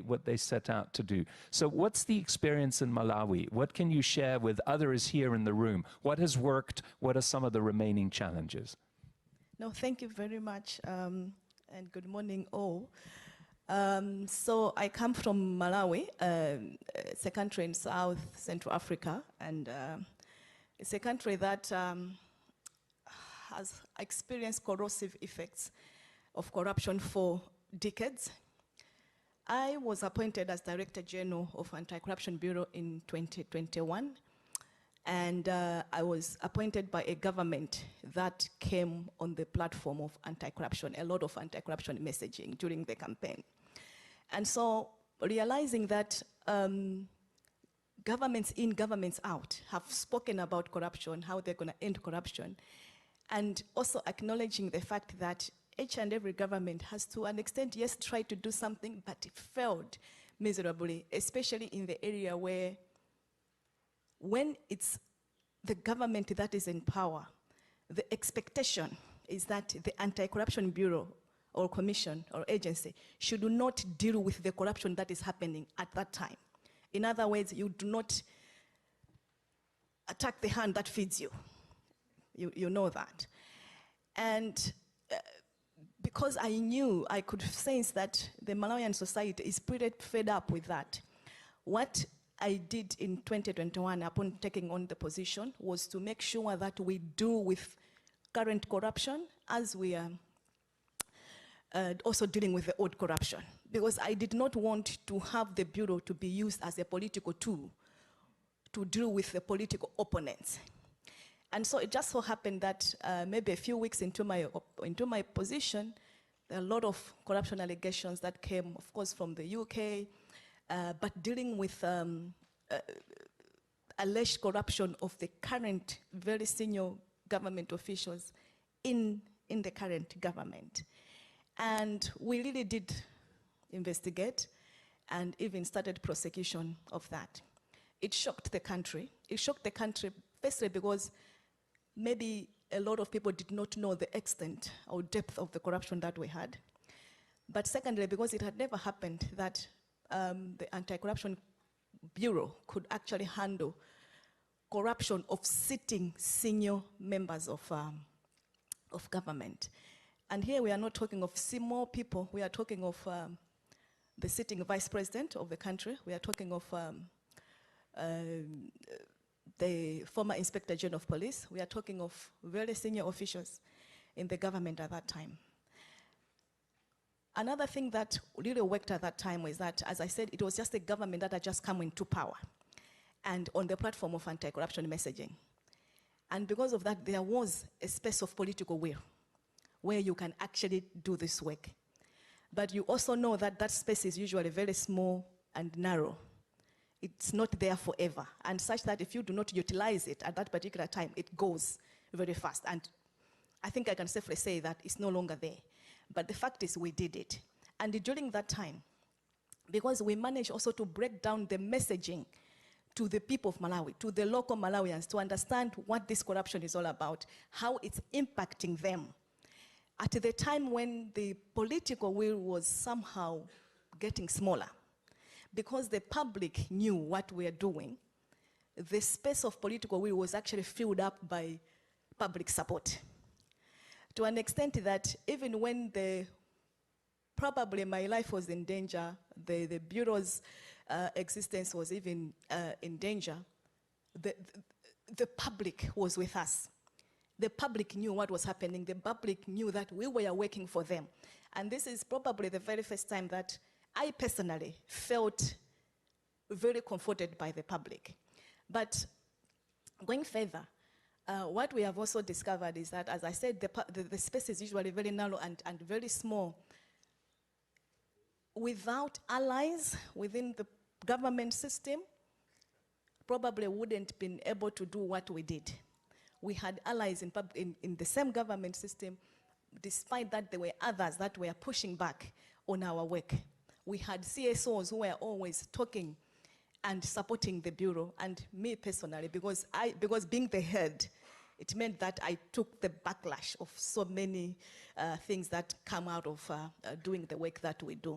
what they set out to do. So what's the experience in Malawi? What can you share with others here in the room? What has worked? What are some of the remaining challenges? No, thank you very much, and good morning all. So I come from Malawi. It's a country in South Central Africa, and it's a country that has experienced corrosive effects of corruption for decades. I was appointed as Director General of Anti-Corruption Bureau in 2021, and I was appointed by a government that came on the platform of anti-corruption, a lot of anti-corruption messaging during the campaign. And so realizing that governments in, governments out have spoken about corruption, how they're going to end corruption, and also acknowledging the fact that each and every government has, to an extent, yes, tried to do something, but it failed miserably, especially in the area where, when it's the government that is in power, the expectation is that the Anti-Corruption Bureau or commission or agency should not deal with the corruption that is happening at that time. In other words, you do not attack the hand that feeds you. You know that. And because I knew, I could sense that the Malawian society is pretty fed up with that. What I did in 2021 upon taking on the position was to make sure that we deal with current corruption as we are also dealing with the old corruption. Because I did not want to have the Bureau to be used as a political tool to deal with the political opponents. And so it just so happened that maybe a few weeks into my position, there are a lot of corruption allegations that came, of course, from the UK, but dealing with alleged corruption of the current very senior government officials in the current government. And we really did investigate and even started prosecution of that. It shocked the country. It shocked the country, firstly, because maybe a lot of people did not know the extent or depth of the corruption that we had. But secondly, because it had never happened that the Anti-Corruption Bureau could actually handle corruption of sitting senior members of government. And here we are not talking of small people, we are talking of the sitting vice president of the country, we are talking of the former Inspector General of Police. We are talking of very senior officials in the government at that time. Another thing that really worked at that time was that, as I said, it was just a government that had just come into power and on the platform of anti-corruption messaging. And because of that, there was a space of political will where you can actually do this work. But you also know that that space is usually very small and narrow. It's not there forever, and such that if you do not utilize it at that particular time, it goes very fast. And I think I can safely say that it's no longer there. But the fact is, we did it. And during that time, because we managed also to break down the messaging to the people of Malawi, to the local Malawians, to understand what this corruption is all about, how it's impacting them. At the time when the political will was somehow getting smaller, because the public knew what we are doing, the space of political will was actually filled up by public support. To an extent that even when probably my life was in danger, the Bureau's existence was even in danger, the public was with us. The public knew what was happening. The public knew that we were working for them. And this is probably the very first time that I personally felt very comforted by the public. But going further, what we have also discovered is that, as I said, the space is usually very narrow and very small. Without allies within the government system, probably wouldn't have been able to do what we did. We had allies in the same government system. Despite that, there were others that were pushing back on our work. We had CSOs who were always talking and supporting the Bureau, and me personally, because being the head, it meant that I took the backlash of so many things that come out of doing the work that we do.